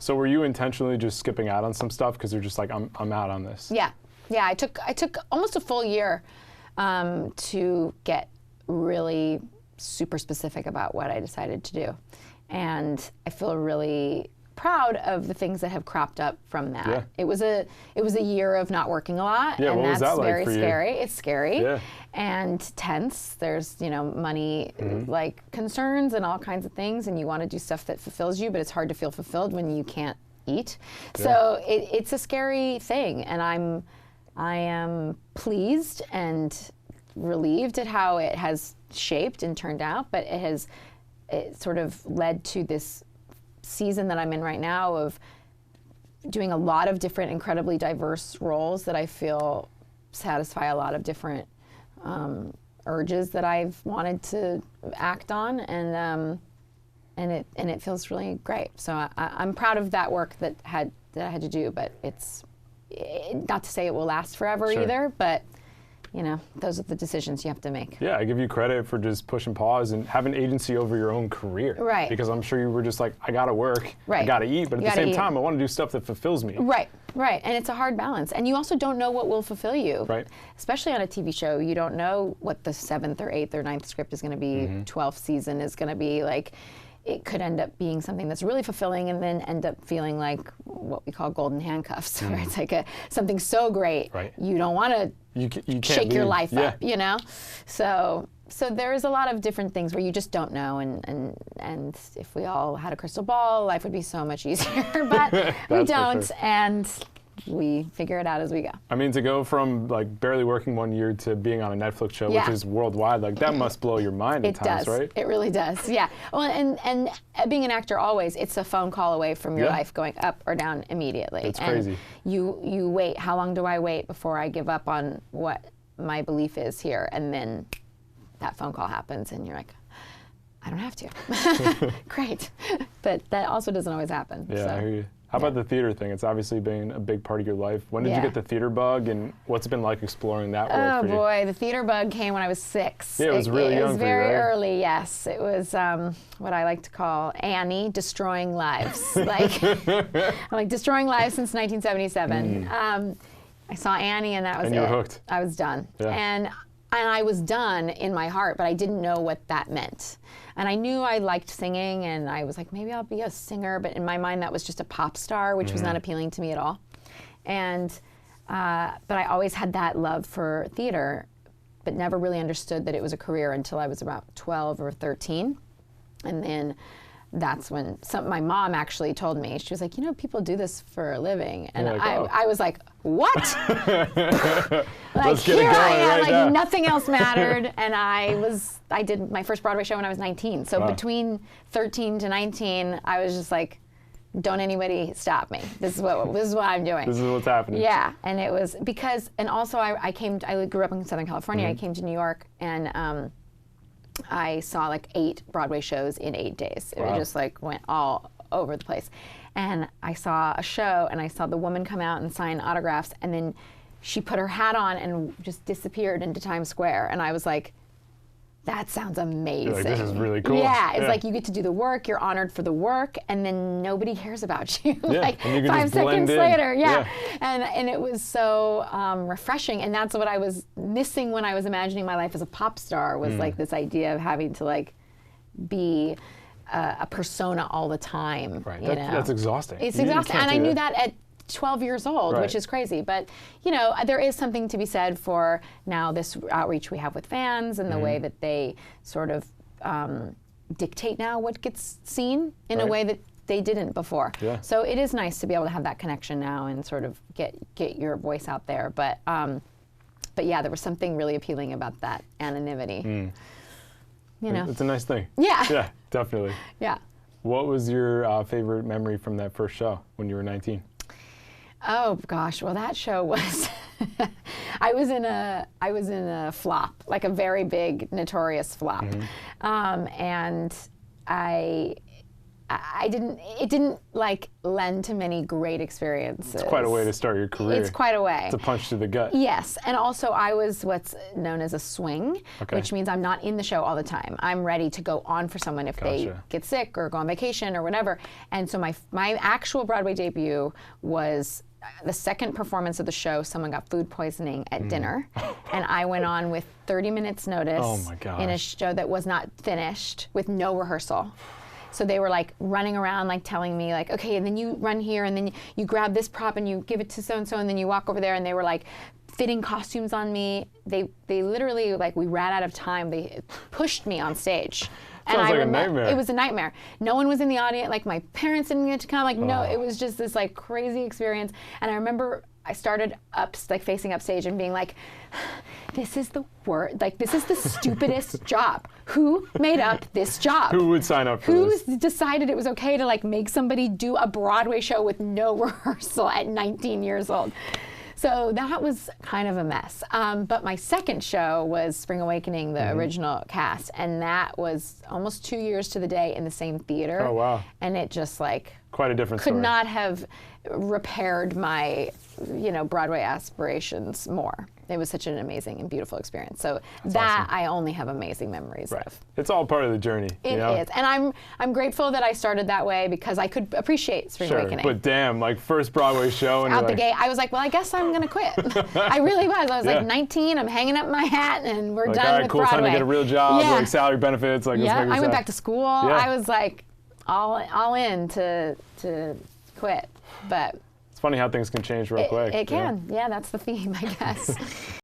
So were you intentionally just skipping out on some stuff because you're just like, I'm out on this? Yeah. I took almost a full year to get really super specific about what I decided to do. And I feel really proud of the things that have cropped up from that. Yeah. It was a year of not working a lot, Yeah, and what was that's that like very for you? scary. It's scary. Yeah. And tense. There's, money like concerns and all kinds of things, and you want to do stuff that fulfills you, but it's hard to feel fulfilled when you can't eat. Yeah. So it's a scary thing, and I am pleased and relieved at how it has shaped and turned out, but it sort of led to this season that I'm in right now of doing a lot of different incredibly diverse roles that I feel satisfy a lot of different urges that I've wanted to act on, and it feels really great. So I'm proud of that work that I had to do, but it's not to say it will last forever either, but those are the decisions you have to make. Yeah, I give you credit for just pushing pause and having agency over your own career. Right. Because I'm sure you were just like, I gotta work, right. I gotta eat, but at the same time, I want to do stuff that fulfills me. Right. And it's a hard balance. And you also don't know what will fulfill you. Right. Especially on a TV show, you don't know what the 7th or 8th or 9th script is going to be, 12th season is going to be. Like, it could end up being something that's really fulfilling and then end up feeling like what we call golden handcuffs, where it's like something so great, you don't want to you can't shake your life yeah. up, So there is a lot of different things where you just don't know, and if we all had a crystal ball, life would be so much easier, but we don't, and we figure it out as we go. I mean, to go from like barely working 1 year to being on a Netflix show, Yeah. which is worldwide, like that must blow your mind at times, right? It really does, yeah. Well, and being an actor always, it's a phone call away from your life going up or down immediately. It's and crazy. You wait, how long do I wait before I give up on what my belief is here? And then that phone call happens and you're like, I don't have to. Great. But that also doesn't always happen. Yeah, so. I hear you. How about the theater thing? It's obviously been a big part of your life. When did you get the theater bug, and what's it been like exploring that world for you? Oh boy, the theater bug came when I was 6. Yeah, it was really young for you, It was very right? early, yes. It was what I like to call Annie destroying lives. I'm like destroying lives since 1977. I saw Annie, and that was it. And you were hooked. I was done. Yeah. And I was done in my heart, but I didn't know what that meant. And I knew I liked singing, and I was like, maybe I'll be a singer, but in my mind that was just a pop star, which was not appealing to me at all. And but I always had that love for theater, but never really understood that it was a career until I was about 12 or 13. And then that's when my mom actually told me, she was like, people do this for a living. And like, oh. I was like, what? Let's get it going I am, right now. nothing else mattered. And I did my first Broadway show when I was 19. So between 13 to 19, I was just like, don't anybody stop me. This is what I'm doing. This is what's happening. Yeah, and it was because, and also I grew up in Southern California. I came to New York, and I saw like 8 Broadway shows in 8 days. It was just like went all over the place. And I saw a show, and I saw the woman come out and sign autographs, and then she put her hat on and just disappeared into Times Square. And I was like, that sounds amazing. You're like, this is really cool. Yeah, it's like you get to do the work, you're honored for the work, and then nobody cares about you. Yeah, like and you can 5 just blend seconds in. later, Yeah. And it was so refreshing, and that's what I was missing when I was imagining my life as a pop star, was like this idea of having to like be a persona all the time. Right, you know? that's exhausting. It's You exhausting, can't and I do knew that. that at 12 years old, Right. which is crazy. But, there is something to be said for now this outreach we have with fans and the way that they sort of dictate now what gets seen in a way that they didn't before. Yeah. So it is nice to be able to have that connection now and sort of get your voice out there. But yeah, there was something really appealing about that anonymity. It's a nice thing. Yeah. Yeah, definitely. Yeah. What was your favorite memory from that first show when you were 19? Oh gosh, well that show was I was in a flop, like a very big notorious flop. And I it didn't like lend to many great experiences. It's quite a way to start your career. It's quite a way. It's a punch to the gut. Yes, and also I was what's known as a swing, Okay. which means I'm not in the show all the time. I'm ready to go on for someone if they Gotcha. get sick or go on vacation or whatever. And so my actual Broadway debut was the second performance of the show. Someone got food poisoning at dinner, and I went on with 30 minutes notice Oh my gosh. in a show that was not finished with no rehearsal. So they were like running around, like telling me, like, okay, and then you run here, and then you grab this prop and you give it to so and so, and then you walk over there, and they were like fitting costumes on me. They literally, like, we ran out of time. They pushed me on stage. And Sounds I like a nightmare. It was a nightmare. No one was in the audience. Like, my parents didn't get to come. Like, no, it was just this like crazy experience. And I remember I started up, like, facing upstage and being like, this is the this is the stupidest job. Who made up this job? Who would sign up for this? Who decided it was okay to like make somebody do a Broadway show with no rehearsal at 19 years old? So that was kind of a mess. But my second show was Spring Awakening, the original cast, and that was almost 2 years to the day in the same theater. Oh, wow. And it just like Quite a different could story. not have repaired my, Broadway aspirations more. It was such an amazing and beautiful experience. So that awesome. I only have amazing memories of. It's all part of the journey. It is, and I'm grateful that I started that way because I could appreciate Spring Awakening. But damn, like first Broadway show, and Out you're the like, gate, I was like, well, I guess I'm gonna quit. I really was. I was like 19. I'm hanging up my hat, and we're like, done all right, with cool, Broadway. time to get a real job, Yeah. like salary benefits, like let's Yeah, make this I went happen. back to school. Yeah. I was like, all in to quit, but It's funny how things can change real quick. it can. Yeah, that's the theme, I guess.